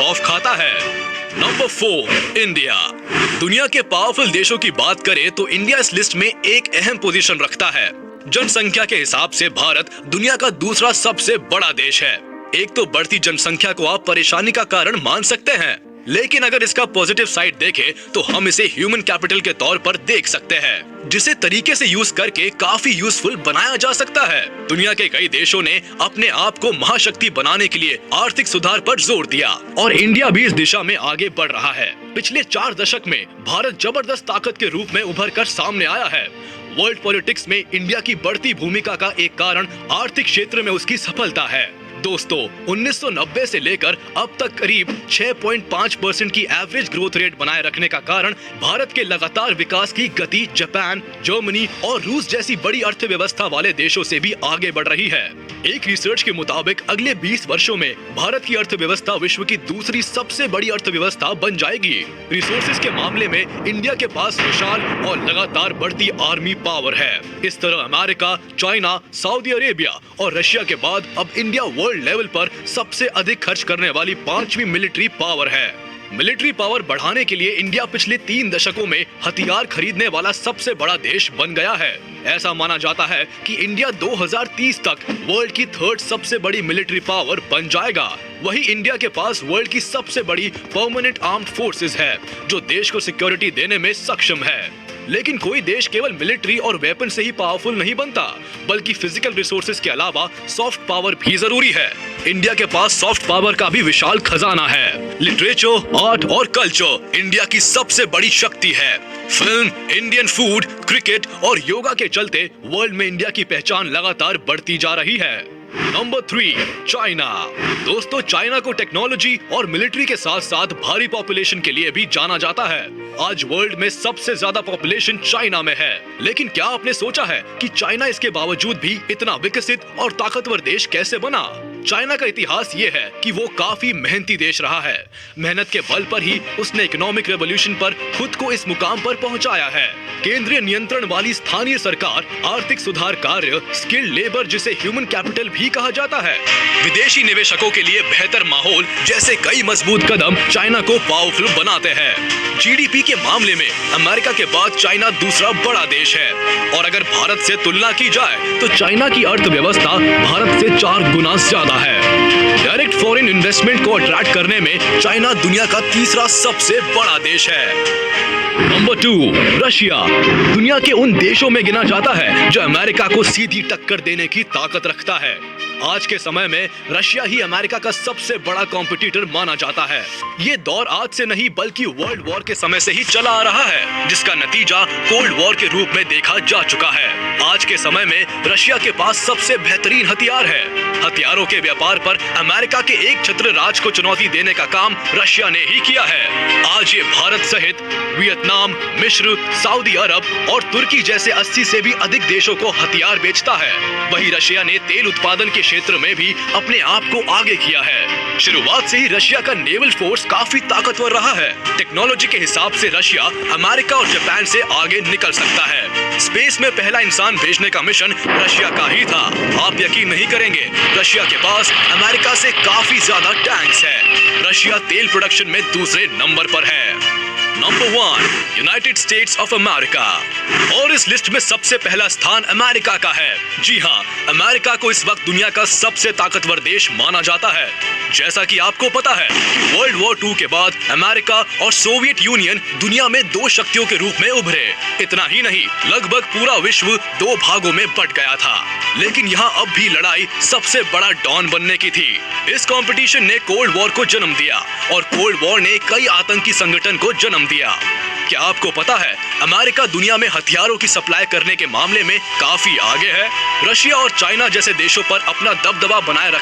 खौफ खाता है। Number 4, India. दुनिया के पावरफुल देशों की बात करें तो इंडिया इस लिस्ट में एक अहम पोजीशन रखता है। जनसंख्या के हिसाब से भारत दुनिया का दूसरा सबसे बड़ा देश है। एक तो बढ़ती जनसंख्या को आप परेशानी का कारण मान सकते हैं, लेकिन अगर इसका पॉजिटिव साइड देखें तो हम इसे ह्यूमन कैपिटल के तौर पर देख सकते हैं, जिसे तरीके से यूज करके काफी यूजफुल बनाया जा सकता है। दुनिया के कई देशों ने अपने आप को महाशक्ति बनाने के लिए आर्थिक सुधार पर जोर दिया और इंडिया भी इस दिशा में आगे बढ़ रहा है। पिछले 4 दशक में भारत जबरदस्त ताकत के रूप में उभर कर सामने आया है। वर्ल्ड पॉलिटिक्स में इंडिया की बढ़ती भूमिका का एक कारण आर्थिक क्षेत्र में उसकी सफलता है। दोस्तों, 1990 से लेकर अब तक करीब 6.5% की एवरेज ग्रोथ रेट बनाए रखने का कारण भारत के लगातार विकास की गति जापान, जर्मनी और रूस जैसी बड़ी अर्थव्यवस्था वाले देशों से भी आगे बढ़ रही है। एक रिसर्च के मुताबिक अगले 20 वर्षों में भारत की अर्थव्यवस्था विश्व की दूसरी सबसे बड़ी अर्थव्यवस्था बन जाएगी। रिसोर्सेज के मामले में इंडिया के पास विशाल और लगातार बढ़ती आर्मी पावर है। इस तरह अमेरिका, चाइना, सऊदी अरेबिया और रशिया के बाद अब इंडिया वर्ल्ड लेवल पर सबसे अधिक खर्च करने वाली 5वीं मिलिट्री पावर है। मिलिट्री पावर बढ़ाने के लिए इंडिया पिछले 3 दशकों में हथियार खरीदने वाला सबसे बड़ा देश बन गया है। ऐसा माना जाता है कि इंडिया 2030 तक वर्ल्ड की 3rd सबसे बड़ी मिलिट्री पावर बन जाएगा। वही इंडिया के पास वर्ल्ड की सबसे बड़ी परमानेंट आर्म्ड फोर्सेस है, जो देश को सिक्योरिटी देने में सक्षम है। लेकिन कोई देश केवल मिलिट्री और वेपन से ही पावरफुल नहीं बनता, बल्कि फिजिकल रिसोर्सेज के अलावा सॉफ्ट पावर भी जरूरी है। इंडिया के पास सॉफ्ट पावर का भी विशाल खजाना है। लिटरेचर, आर्ट और कल्चर इंडिया की सबसे बड़ी शक्ति है। फिल्म, इंडियन फूड, क्रिकेट और योगा के चलते वर्ल्ड में इंडिया की पहचान लगातार बढ़ती जा रही है। Number 3, China. दोस्तों, चाइना को टेक्नोलॉजी और मिलिट्री के साथ साथ भारी पॉपुलेशन के लिए भी जाना जाता है। आज वर्ल्ड में सबसे ज्यादा पॉपुलेशन चाइना में है, लेकिन क्या आपने सोचा है कि चाइना इसके बावजूद भी इतना विकसित और ताकतवर देश कैसे बना? चाइना का इतिहास ये है कि वो काफी मेहनती देश रहा है। मेहनत के बल पर ही उसने इकोनॉमिक रेवोल्यूशन पर खुद को इस मुकाम पर पहुंचाया है। केंद्रीय नियंत्रण वाली स्थानीय सरकार, आर्थिक सुधार कार्य, स्किल्ड लेबर जिसे ह्यूमन कैपिटल भी कहा जाता है, विदेशी निवेशकों के लिए बेहतर माहौल जैसे कई मजबूत कदम चाइना को पावरफुल बनाते हैं। जीडीपी के मामले में अमेरिका के बाद चाइना दूसरा बड़ा देश है और अगर भारत से तुलना की जाए तो चाइना की अर्थव्यवस्था भारत से 4 गुना ज्यादा है। डायरेक्ट फॉरेन इन्वेस्टमेंट को अट्रैक्ट करने में चाइना दुनिया का तीसरा सबसे बड़ा देश है। Number 2, Russia. दुनिया के उन देशों में गिना जाता है जो अमेरिका को सीधी टक्कर देने की ताकत रखता है। आज के समय में रशिया ही अमेरिका का सबसे बड़ा कॉम्पिटिटर माना जाता है। ये दौर आज से नहीं बल्कि वर्ल्ड वॉर के समय से ही चला आ रहा है, जिसका नतीजा कोल्ड वॉर के रूप में देखा जा चुका है। आज के समय में रशिया के पास सबसे बेहतरीन हथियार है। हथियारों के व्यापार पर अमेरिका के एक छत्र राज को चुनौती देने का काम रशिया ने ही किया है। आज ये भारत सहित वियतनाम, मिस्र, सऊदी अरब और तुर्की जैसे 80 से भी अधिक देशों को हथियार बेचता है। वही रशिया ने तेल उत्पादन के क्षेत्र में भी अपने आप को आगे किया है। शुरुआत से ही रशिया का नेवल फोर्स काफी ताकतवर रहा है। टेक्नोलॉजी के हिसाब से रशिया अमेरिका और जापान से आगे निकल सकता है। स्पेस में पहला इंसान भेजने का मिशन रशिया का ही था। आप यकीन नहीं करेंगे, रशिया के पास अमेरिका से काफी ज्यादा टैंक्स है। रशिया तेल प्रोडक्शन में दूसरे नंबर पर है। Number 1, United states of America. और इस लिस्ट में सबसे पहला स्थान अमेरिका का है। जी हाँ, अमेरिका को इस वक्त दुनिया का सबसे ताकतवर देश माना जाता है। जैसा कि आपको पता है कि वर्ल्ड वॉर 2 के बाद अमेरिका और सोवियत यूनियन दुनिया में 2 शक्तियों के रूप में उभरे। इतना ही नहीं, लगभग पूरा विश्व 2 भागों में बट गया था। लेकिन यहाँ अब भी लड़ाई सबसे बड़ा डॉन बनने की थी। इस कंपटीशन ने कोल्ड वॉर को जन्म दिया और कोल्ड वॉर ने कई आतंकी संगठन को जन्म दिया। क्या आपको पता है अमेरिका दुनिया में हथियारों की सप्लाई करने के मामले में काफी आगे है? रशिया और चाइना जैसे देशों पर अपना दबदबा बनाए रखने